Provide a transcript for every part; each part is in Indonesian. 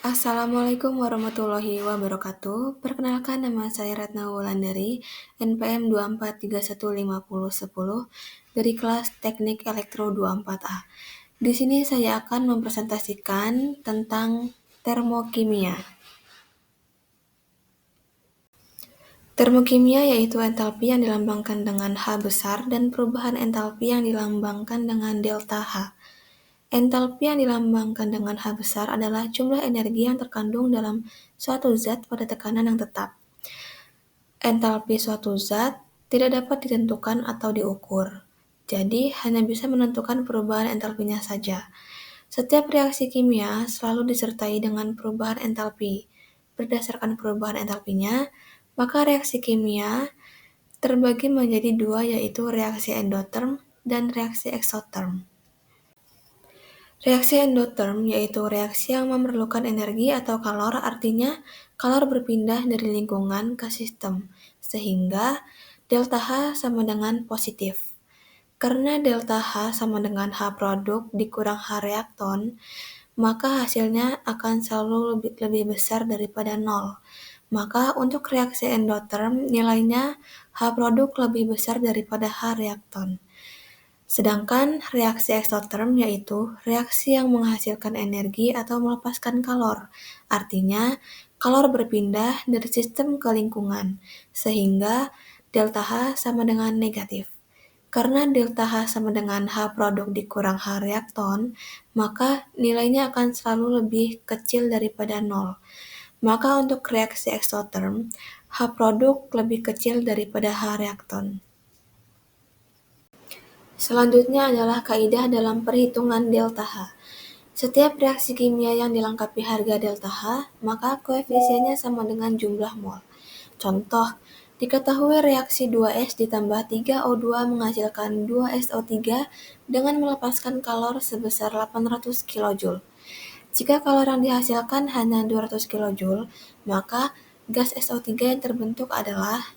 Assalamualaikum warahmatullahi wabarakatuh. Perkenalkan nama saya Ratna Wulandari, NPM 24315010 dari kelas Teknik Elektro 24A. Di sini saya akan mempresentasikan tentang termokimia. Termokimia yaitu entalpi yang dilambangkan dengan H besar dan perubahan entalpi yang dilambangkan dengan delta H. Entalpi yang dilambangkan dengan H besar adalah jumlah energi yang terkandung dalam suatu zat pada tekanan yang tetap. Entalpi suatu zat tidak dapat ditentukan atau diukur, jadi hanya bisa menentukan perubahan entalpinya saja. Setiap reaksi kimia selalu disertai dengan perubahan entalpi. Berdasarkan perubahan entalpinya, maka reaksi kimia terbagi menjadi dua, yaitu reaksi endotherm dan reaksi exotherm. Reaksi endotherm yaitu reaksi yang memerlukan energi atau kalor, artinya kalor berpindah dari lingkungan ke sistem, sehingga delta H sama dengan positif. Karena delta H sama dengan H produk dikurang H reakton, maka hasilnya akan selalu lebih besar daripada 0. Maka untuk reaksi endotherm nilainya H produk lebih besar daripada H reakton. Sedangkan reaksi exotherm yaitu reaksi yang menghasilkan energi atau melepaskan kalor. Artinya, kalor berpindah dari sistem ke lingkungan, sehingga delta H sama dengan negatif. Karena delta H sama dengan H produk dikurang H reakton, maka nilainya akan selalu lebih kecil daripada 0. Maka untuk reaksi exotherm, H produk lebih kecil daripada H reakton. Selanjutnya adalah kaidah dalam perhitungan delta H. Setiap reaksi kimia yang dilengkapi harga delta H, maka koefisiennya sama dengan jumlah mol. Contoh, diketahui reaksi 2S ditambah 3O2 menghasilkan 2SO3 dengan melepaskan kalor sebesar 800 kJ. Jika kalor yang dihasilkan hanya 200 kJ, maka gas SO3 yang terbentuk adalah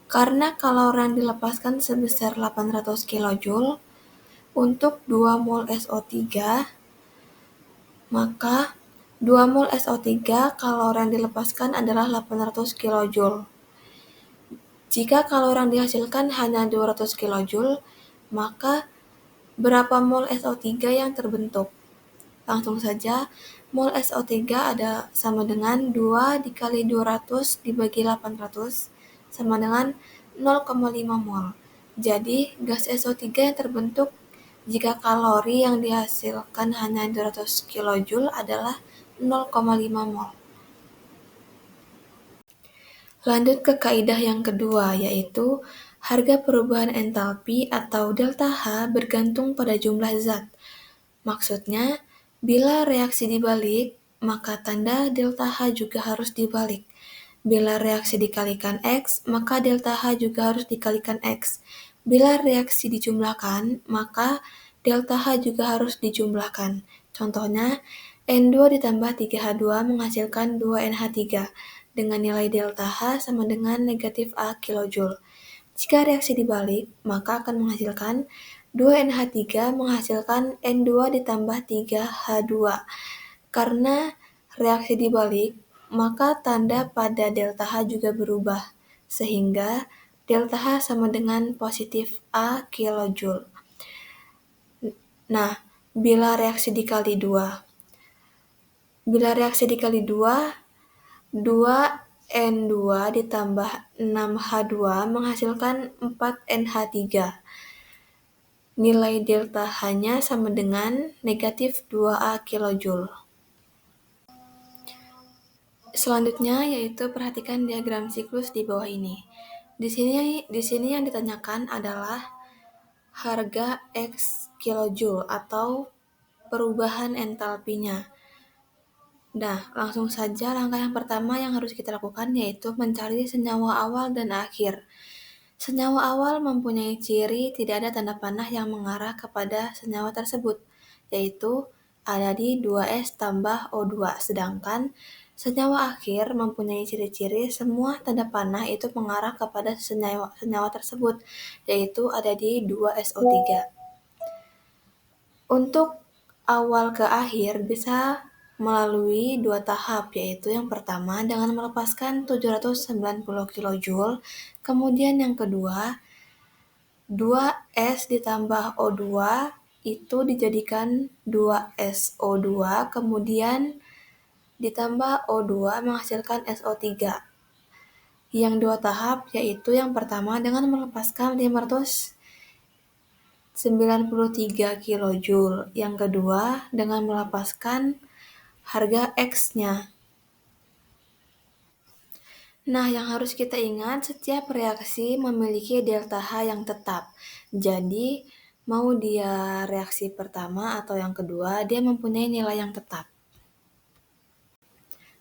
karena kalor yang dilepaskan sebesar 800 kJ untuk 2 mol SO3, maka 2 mol SO3 kalor yang dilepaskan adalah 800 kJ. Jika kalor yang dihasilkan hanya 200 kJ, maka berapa mol SO3 yang terbentuk? Langsung saja, mol SO3 ada sama dengan 2 dikali 200 dibagi 800 sama dengan 0,5 mol. Jadi, gas SO3 yang terbentuk jika kalori yang dihasilkan hanya 200 kJ adalah 0,5 mol. Lanjut ke kaidah yang kedua, yaitu harga perubahan entalpi atau delta H bergantung pada jumlah zat. Maksudnya, bila reaksi dibalik, maka tanda delta H juga harus dibalik. Bila reaksi dikalikan X, maka delta H juga harus dikalikan X. Bila reaksi dijumlahkan, maka delta H juga harus dijumlahkan. Contohnya, N2 ditambah 3H2 menghasilkan 2NH3 dengan nilai delta H sama dengan negatif A kilojoule. Jika reaksi dibalik, maka akan menghasilkan 2NH3 menghasilkan N2 ditambah 3H2. Karena reaksi dibalik, maka tanda pada delta H juga berubah, sehingga delta H sama dengan positif A kilojoule. Nah, bila reaksi dikali 2, 2N2 ditambah 6H2 menghasilkan 4NH3. Nilai delta H-nya sama dengan negatif 2A kilojoule. Selanjutnya yaitu perhatikan diagram siklus di bawah ini. Di sini yang ditanyakan adalah harga X kilojoule atau perubahan entalpinya. Nah, langsung saja langkah yang pertama yang harus kita lakukan yaitu mencari senyawa awal dan akhir. Senyawa awal mempunyai ciri tidak ada tanda panah yang mengarah kepada senyawa tersebut, yaitu ada di 2S tambah O2, sedangkan senyawa akhir mempunyai ciri-ciri semua tanda panah itu mengarah kepada senyawa tersebut, yaitu ada di 2SO3. Untuk awal ke akhir bisa melalui dua tahap, yaitu yang pertama dengan melepaskan 790 kJ, kemudian yang kedua 2S ditambah O2 itu dijadikan 2SO2, kemudian ditambah O2 menghasilkan SO3. Yang dua tahap yaitu yang pertama dengan melepaskan 593 kJ, yang kedua dengan melepaskan harga X-nya. Nah, yang harus kita ingat, setiap reaksi memiliki delta H yang tetap. Jadi, mau dia reaksi pertama atau yang kedua, dia mempunyai nilai yang tetap.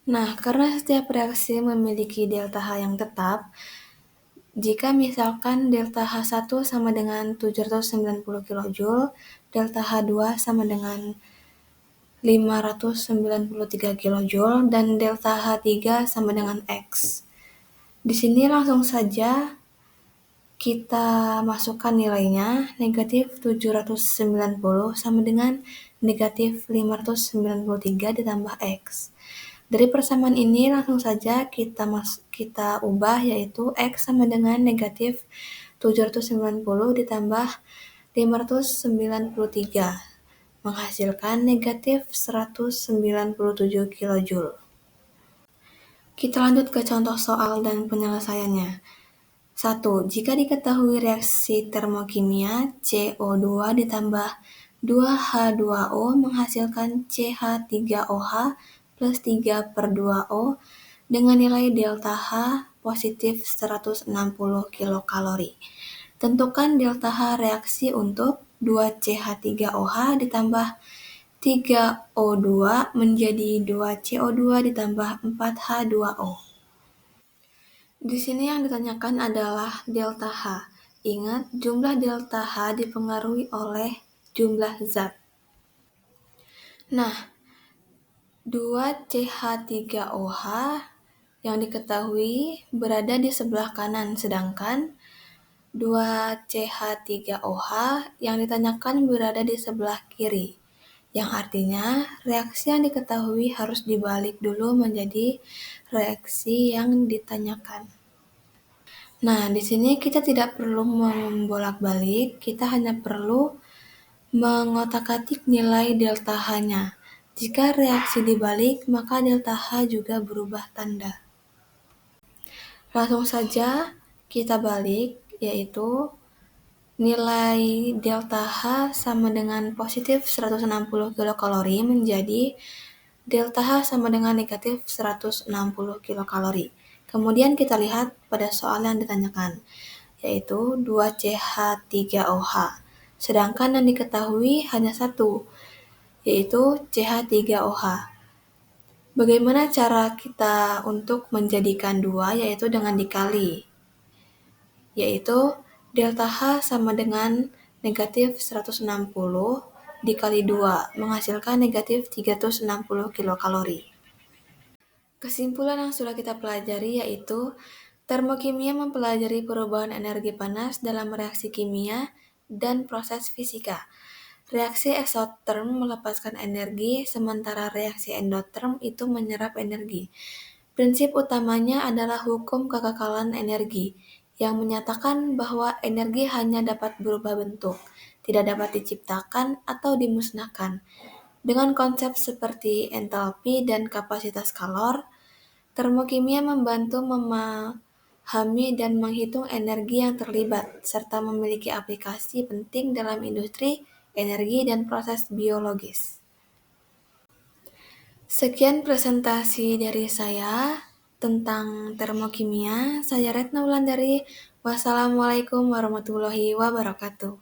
Nah, karena setiap reaksi memiliki delta H yang tetap, jika misalkan delta H1 sama dengan 790 kJ, delta H2 sama dengan 593 kJ, dan delta H3 sama dengan X. Di sini langsung saja kita masukkan nilainya, negatif 790 sama dengan negatif 593 ditambah X. Dari persamaan ini langsung saja kita ubah, yaitu X sama dengan negatif 790 ditambah 593, menghasilkan negatif 197 kJ. Kita lanjut ke contoh soal dan penyelesaiannya. 1. Jika diketahui reaksi termokimia CO2 ditambah 2H2O menghasilkan CH3OH plus 3 per 2O dengan nilai delta H positif 160 kilokalori. Tentukan delta H reaksi untuk 2CH3OH ditambah 3O2 menjadi 2CO2 ditambah 4H2O. Di sini yang ditanyakan adalah delta H. Ingat, jumlah delta H dipengaruhi oleh jumlah zat. Nah, 2CH3OH yang diketahui berada di sebelah kanan, sedangkan 2CH3OH yang ditanyakan berada di sebelah kiri. Yang artinya, reaksi yang diketahui harus dibalik dulu menjadi reaksi yang ditanyakan. Nah, di sini kita tidak perlu membolak-balik, kita hanya perlu mengotak-atik nilai delta H-nya. Jika reaksi dibalik, maka delta H juga berubah tanda. Langsung saja kita balik, yaitu nilai delta H sama dengan positif 160 kilokalori menjadi delta H sama dengan negatif 160 kilokalori. Kemudian kita lihat pada soal yang ditanyakan, yaitu 2CH3OH. Sedangkan yang diketahui hanya satu, yaitu CH3OH. Bagaimana cara kita untuk menjadikan dua, yaitu dengan dikali, yaitu delta H sama dengan negatif 160 dikali 2, menghasilkan negatif 360 kilokalori. Kesimpulan yang sudah kita pelajari yaitu termokimia mempelajari perubahan energi panas dalam reaksi kimia dan proses fisika. Reaksi eksoterm melepaskan energi, sementara reaksi endoterm itu menyerap energi. Prinsip utamanya adalah hukum kekekalan energi, yang menyatakan bahwa energi hanya dapat berubah bentuk, tidak dapat diciptakan atau dimusnahkan. Dengan konsep seperti entalpi dan kapasitas kalor, termokimia membantu memahami dan menghitung energi yang terlibat, serta memiliki aplikasi penting dalam industri, energi, dan proses biologis. Sekian presentasi dari saya tentang termokimia. Saya Retna Wulandari. Wassalamualaikum warahmatullahi wabarakatuh.